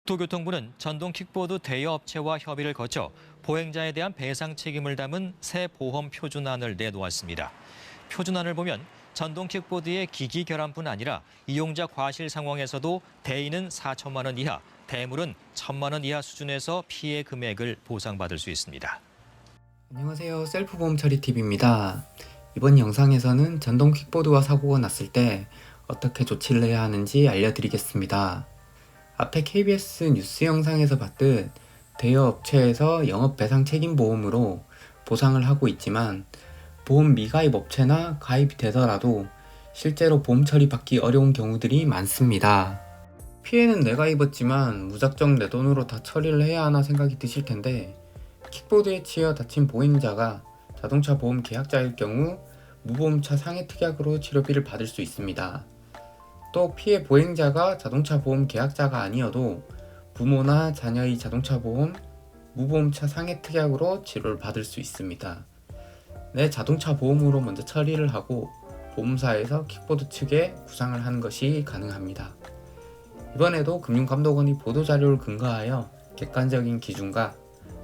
도교통부는 전동 킥보드 대여 업체와 협의를 거쳐 보행자에 대한 배상 책임을 담은 새 보험 표준안을 내놓았습니다. 표준안을 보면 전동 킥보드의 기기 결함뿐 아니라 이용자 과실 상황에서도 대인은 4천만 원 이하, 대물은 1천만 원 이하 수준에서 피해 금액을 보상받을 수 있습니다. 안녕하세요. 셀프보험 처리팁입니다. 이번 영상에서는 전동 킥보드와 사고가 났을 때 어떻게 조치를 해야 하는지 알려드리겠습니다. 앞에 KBS 뉴스 영상에서 봤듯 대여 업체에서 영업배상 책임보험으로 보상을 하고 있지만 보험 미가입 업체나 가입이 되더라도 실제로 보험 처리 받기 어려운 경우들이 많습니다. 피해는 내가 입었지만 무작정 내 돈으로 다 처리를 해야 하나 생각이 드실 텐데 킥보드에 치여 다친 보행자가 자동차 보험 계약자일 경우 무보험차 상해 특약으로 치료비를 받을 수 있습니다. 또 피해 보행자가 자동차 보험 계약자가 아니어도 부모나 자녀의 자동차 보험, 무보험차 상해 특약으로 치료를 받을 수 있습니다. 내 자동차 보험으로 먼저 처리를 하고 보험사에서 킥보드 측에 구상을 하는 것이 가능합니다. 이번에도 금융감독원이 보도자료를 근거하여 객관적인 기준과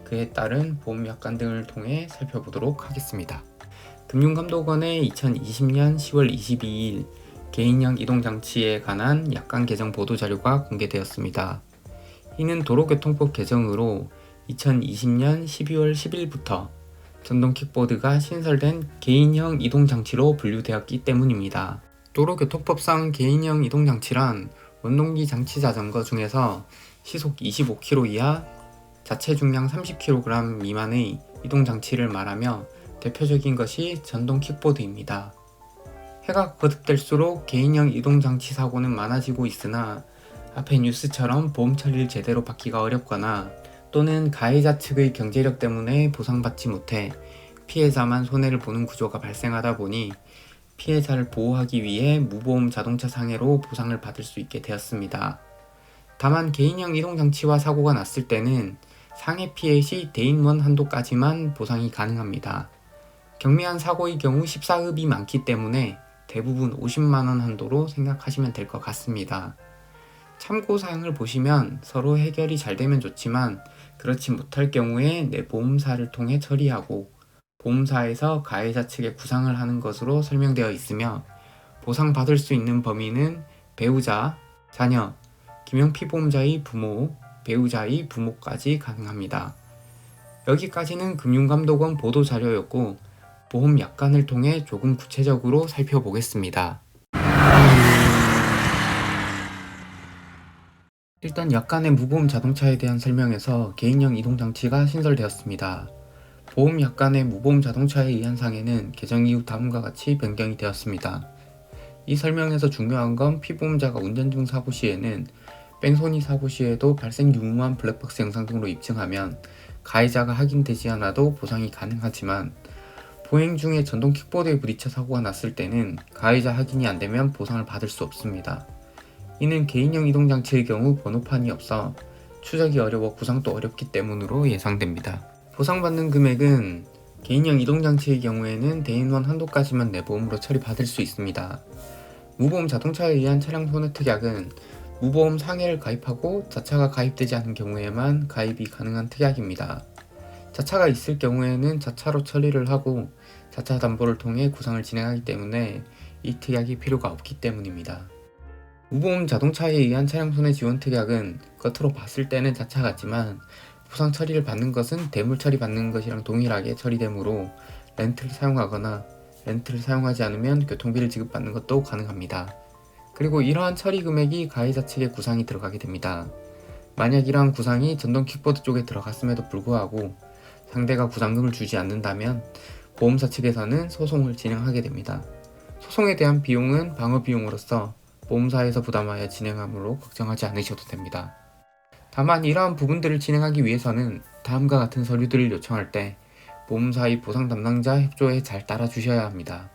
그에 따른 보험 약관 등을 통해 살펴보도록 하겠습니다. 금융감독원의 2020년 10월 22일 개인형 이동장치에 관한 약관 개정 보도자료가 공개되었습니다. 이는 도로교통법 개정으로 2020년 12월 10일부터 전동 킥보드가 신설된 개인형 이동장치로 분류되었기 때문입니다. 도로교통법상 개인형 이동장치란 원동기 장치 자전거 중에서 시속 25km 이하, 자체 중량 30kg 미만의 이동장치를 말하며 대표적인 것이 전동 킥보드입니다. 해가 거듭될수록 개인형 이동장치 사고는 많아지고 있으나 앞의 뉴스처럼 보험 처리를 제대로 받기가 어렵거나 또는 가해자 측의 경제력 때문에 보상받지 못해 피해자만 손해를 보는 구조가 발생하다 보니 피해자를 보호하기 위해 무보험 자동차 상해로 보상을 받을 수 있게 되었습니다. 다만 개인형 이동장치와 사고가 났을 때는 상해 피해 시 대인원 한도까지만 보상이 가능합니다. 경미한 사고의 경우 14읍이 많기 때문에 대부분 50만원 한도로 생각하시면 될 것 같습니다. 참고사항을 보시면 서로 해결이 잘 되면 좋지만 그렇지 못할 경우에 내 보험사를 통해 처리하고 보험사에서 가해자 측에 구상을 하는 것으로 설명되어 있으며 보상받을 수 있는 범위는 배우자, 자녀, 김영피보험자의 부모, 배우자의 부모까지 가능합니다. 여기까지는 금융감독원 보도자료였고 보험 약관을 통해 조금 구체적으로 살펴보겠습니다. 일단 약관의 무보험 자동차에 대한 설명에서 개인형 이동장치가 신설되었습니다. 보험 약관의 무보험 자동차에 의한 상해는 개정 이후 다음과 같이 변경이 되었습니다. 이 설명에서 중요한 건 피보험자가 운전 중 사고 시에는 뺑소니 사고 시에도 발생 유무한 블랙박스 영상 등으로 입증하면 가해자가 확인되지 않아도 보상이 가능하지만 보행 중에 전동 킥보드에 부딪혀 사고가 났을 때는 가해자 확인이 안되면 보상을 받을 수 없습니다. 이는 개인형 이동장치의 경우 번호판이 없어 추적이 어려워 구상도 어렵기 때문으로 예상됩니다. 보상받는 금액은 개인형 이동장치의 경우에는 대인원 한도까지만 내 보험으로 처리받을 수 있습니다. 무보험 자동차에 의한 차량 손해 특약은 무보험 상해를 가입하고 자차가 가입되지 않은 경우에만 가입이 가능한 특약입니다. 자차가 있을 경우에는 자차로 처리를 하고 자차 담보를 통해 구상을 진행하기 때문에 이 특약이 필요가 없기 때문입니다. 무보험 자동차에 의한 차량 손해 지원 특약은 겉으로 봤을 때는 자차 같지만 보상 처리를 받는 것은 대물 처리 받는 것이랑 동일하게 처리되므로 렌트를 사용하거나 렌트를 사용하지 않으면 교통비를 지급받는 것도 가능합니다. 그리고 이러한 처리 금액이 가해자 측에 구상이 들어가게 됩니다. 만약 이러한 구상이 전동 킥보드 쪽에 들어갔음에도 불구하고 상대가 구상금을 주지 않는다면 보험사 측에서는 소송을 진행하게 됩니다. 소송에 대한 비용은 방어비용으로서 보험사에서 부담하여 진행하므로 걱정하지 않으셔도 됩니다. 다만 이러한 부분들을 진행하기 위해서는 다음과 같은 서류들을 요청할 때 보험사의 보상 담당자 협조에 잘 따라주셔야 합니다.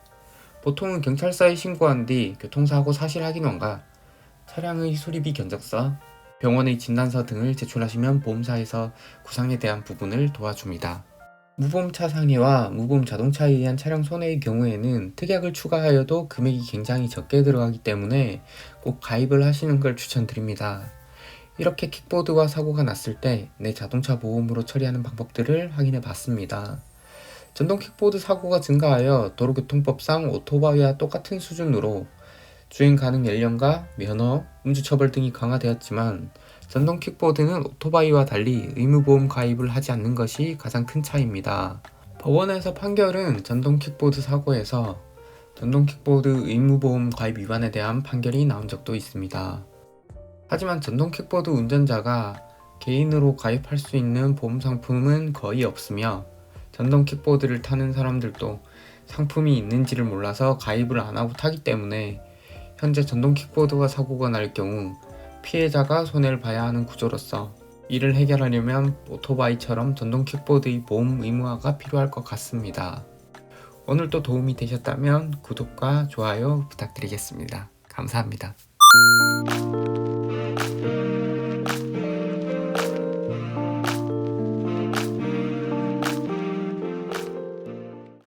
보통은 경찰서에 신고한 뒤 교통사고 사실 확인원과 차량의 수리비 견적서, 병원의 진단서 등을 제출하시면 보험사에서 구상에 대한 부분을 도와줍니다. 무보험차 상해와 무보험 자동차에 의한 차량 손해의 경우에는 특약을 추가하여도 금액이 굉장히 적게 들어가기 때문에 꼭 가입을 하시는 걸 추천드립니다. 이렇게 킥보드와 사고가 났을 때 내 자동차 보험으로 처리하는 방법들을 확인해 봤습니다. 전동 킥보드 사고가 증가하여 도로교통법상 오토바이와 똑같은 수준으로 주행 가능 연령과 면허, 음주처벌 등이 강화되었지만 전동 킥보드는 오토바이와 달리 의무보험 가입을 하지 않는 것이 가장 큰 차이입니다. 법원에서 판결은 전동 킥보드 사고에서 전동 킥보드 의무보험 가입 위반에 대한 판결이 나온 적도 있습니다. 하지만 전동 킥보드 운전자가 개인으로 가입할 수 있는 보험 상품은 거의 없으며 전동 킥보드를 타는 사람들도 상품이 있는지를 몰라서 가입을 안 하고 타기 때문에 현재 전동 킥보드가 사고가 날 경우 피해자가 손해를 봐야 하는 구조로서 이를 해결하려면 오토바이처럼 전동 킥보드의 보험 의무화가 필요할 것 같습니다. 오늘도 도움이 되셨다면 구독과 좋아요 부탁드리겠습니다. 감사합니다.